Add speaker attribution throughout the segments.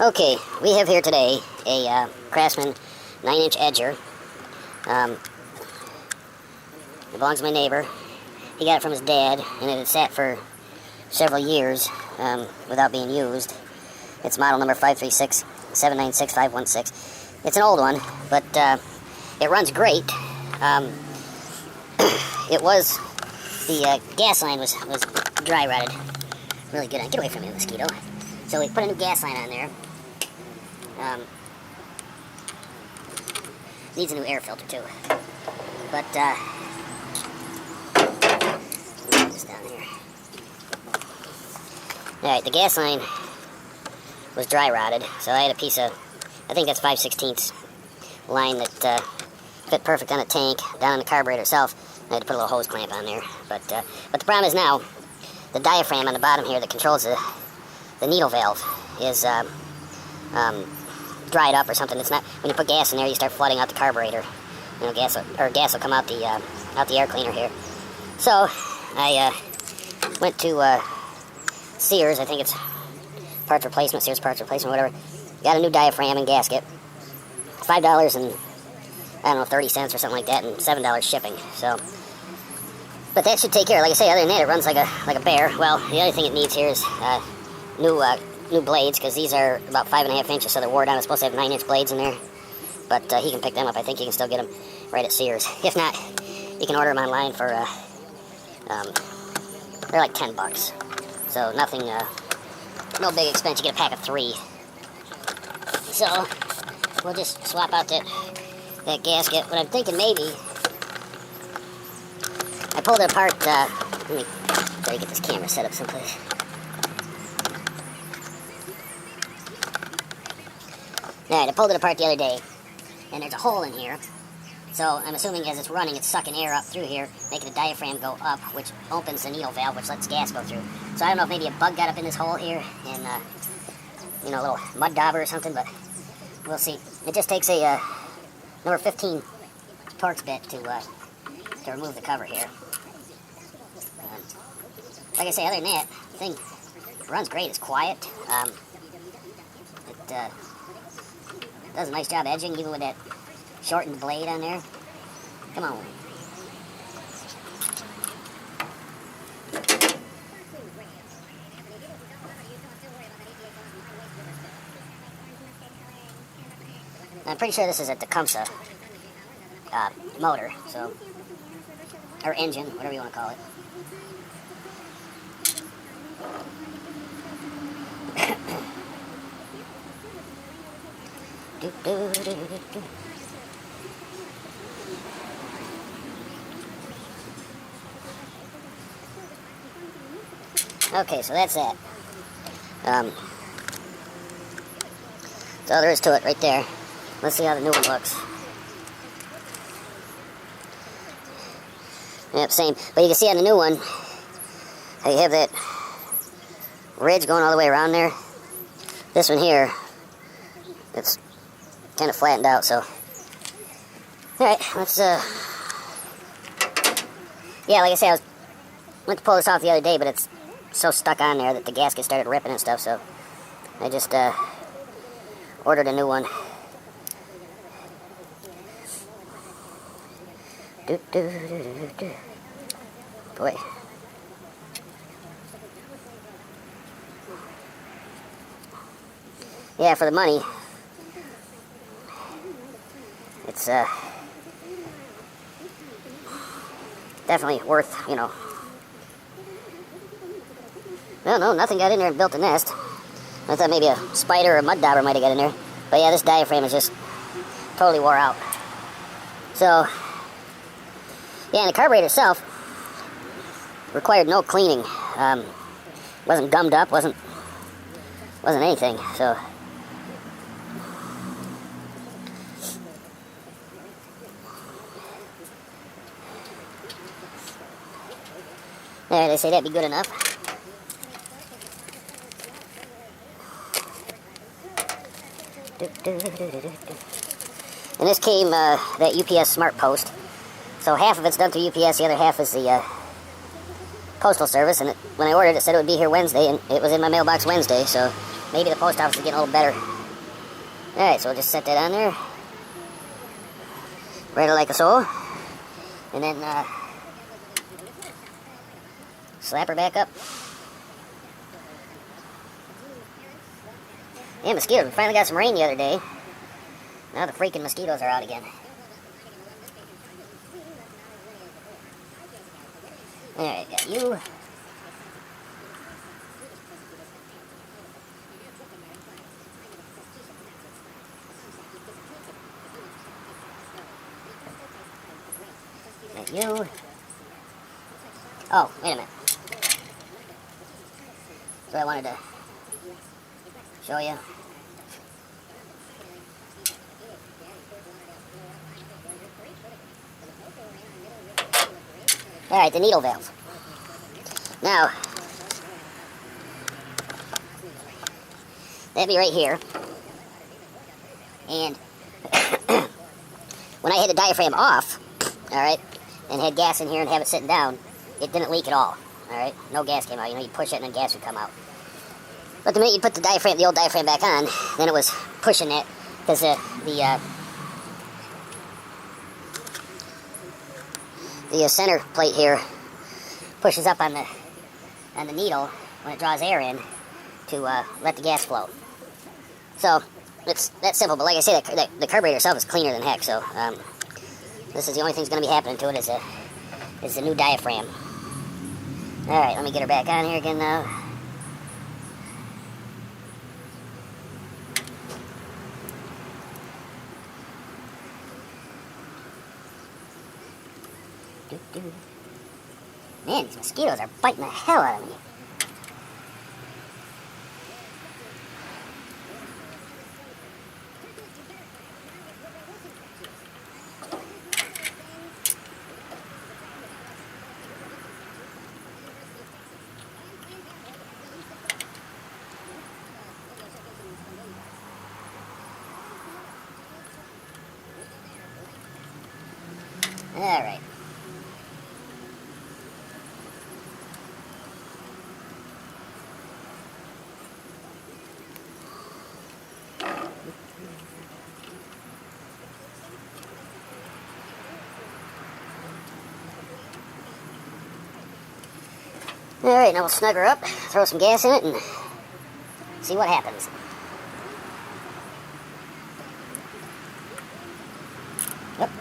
Speaker 1: Okay, we have here today a Craftsman 9-inch edger. It belongs to my neighbor. He got it from his dad, and it had sat for several years without being used. It's model number 536-796-516. It's an old one, but it runs great. It was, the gas line was dry rotted. Really good. Get away from me, mosquito. So we put a new gas line on there. Needs a new air filter too. But put this down here. Alright, the gas line was dry rotted, so I had a piece of, I think that's 5/16 line that fit perfect on a tank, down on the carburetor itself. I had to put a little hose clamp on there. But the problem is now, the diaphragm on the bottom here that controls the needle valve is dried up or something. It's not, when you put gas in there, you start flooding out the carburetor. You know, gas will come out the air cleaner here. So I went to Sears. I think it's parts replacement, Sears parts replacement, whatever. Got a new diaphragm and gasket. $5 and I don't know, 30 cents or something like that, and $7 shipping. So, but that should take care. Like I say, other than that, it runs like a bear. Well, the other thing it needs here is new blades, because these are about 5.5 inches, so they're wore down. It's supposed to have 9-inch blades in there, but he can pick them up. I think you can still get them right at Sears. If not, you can order them online for they're like $10. So nothing, no big expense. You get a pack of 3. So we'll just swap out that gasket. What I'm thinking, maybe I pulled it apart. Let me try to get this camera set up someplace. Alright, I pulled it apart the other day, and there's a hole in here. So I'm assuming as it's running, it's sucking air up through here, making the diaphragm go up, which opens the needle valve, which lets gas go through. So I don't know if maybe a bug got up in this hole here, and you know, a little mud dauber or something, but we'll see. It just takes a number 15 Torx bit to remove the cover here. Like I say, other than that, the thing runs great. It's quiet. It does a nice job edging, even with that shortened blade on there. Come on. I'm pretty sure this is a Tecumseh motor, so, or engine, whatever you want to call it. Okay, so that's that. That's all there is to it right there. Let's see how the new one looks. Yep, same. But you can see on the new one, how you have that ridge going all the way around there. This one here, it's kind of flattened out, so. Alright, let's, yeah, like I said, went to pull this off the other day, but it's so stuck on there that the gasket started ripping and stuff, so I just, ordered a new one. Boy. Yeah, for the money, it's definitely worth, you know. No, nothing got in there and built a nest. I thought maybe a spider or a mud dauber might have got in there. But yeah, this diaphragm is just totally wore out. So, yeah, and the carburetor itself required no cleaning. Wasn't gummed up, wasn't anything, so. There, they say that'd be good enough. And this came, that UPS Smart Post. So half of it's done through UPS, the other half is the postal service, and when I ordered it said it would be here Wednesday, and it was in my mailbox Wednesday, so maybe the post office is getting a little better. Alright, so we'll just set that on there. Write it like a so. And then slap her back up. Yeah, mosquitoes. We finally got some rain the other day. Now the freaking mosquitoes are out again. Alright, got you. Got you. Oh, wait a minute. So I wanted to show you. Alright, the needle valve. Now, that'd be right here. And when I had the diaphragm off, alright, and had gas in here and have it sitting down, it didn't leak at all. Alright, no gas came out. You know, you push it and then gas would come out. But the minute you put the diaphragm, the old diaphragm back on, then it was pushing it, because the center plate here pushes up on the needle when it draws air in to let the gas flow. So it's that simple. But like I say, the carburetor itself is cleaner than heck. So this is the only thing that's going to be happening to it is the new diaphragm. All right, let me get her back on here again now. Man, these mosquitoes are biting the hell out of me. All right. Alright, now we'll snug her up, throw some gas in it, and see what happens. Yep.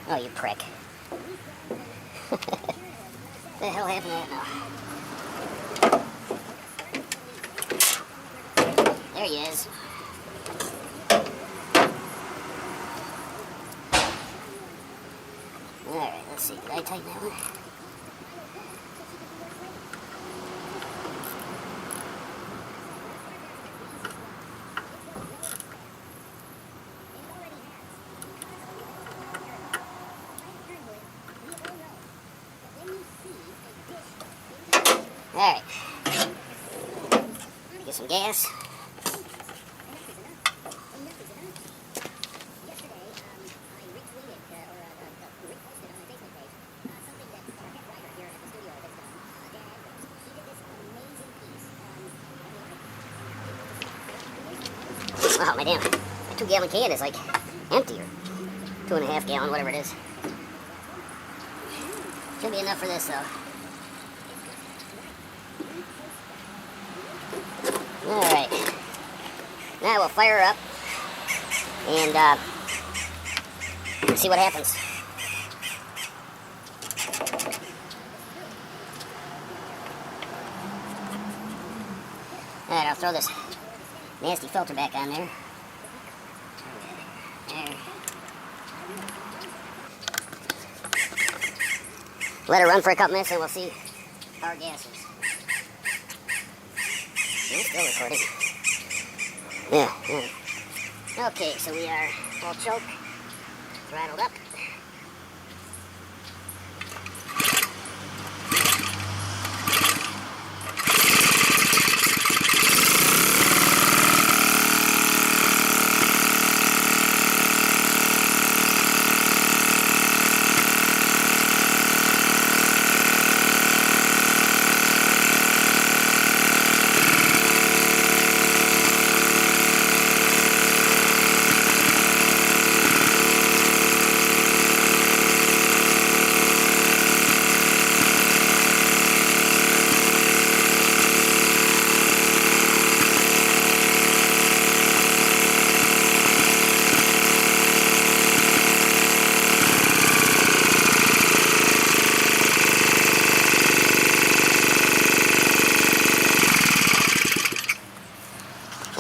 Speaker 1: Oh, you prick. What the hell happened to that now? There he is. Alright, let's see. Did I tighten that one? Alright. Get some gas. Wow, my 2-gallon can is like empty, or 2.5 gallon, whatever it is. Should be enough for this though. Alright. Now we'll fire her up and see what happens. Alright, I'll throw this nasty filter back on there. There. Let her run for a couple minutes and we'll see how our gas is. It's still recording. Yeah. Okay, so we are full choke, throttled up.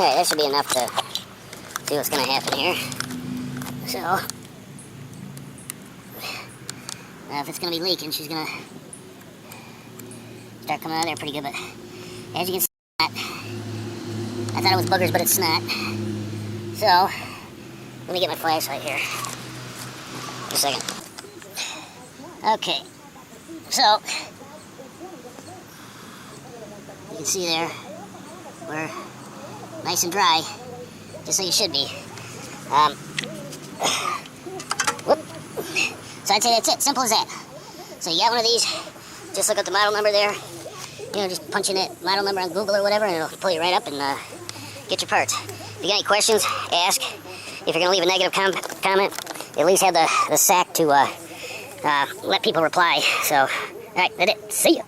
Speaker 1: Alright, that should be enough to see what's going to happen here. So, if it's going to be leaking, she's going to start coming out of there pretty good. But as you can see, I thought it was boogers, but it's not. So, let me get my flashlight here. Just a second. Okay. So, you can see there, we're nice and dry, just like it should be. Whoop. So I'd say that's it, simple as that. So you got one of these, just look up the model number there, you know, just punch in that model number on Google or whatever, and it'll pull you right up and get your parts. If you got any questions, ask. If you're going to leave a negative comment, at least have the sack to let people reply. So, alright, that's it. See ya.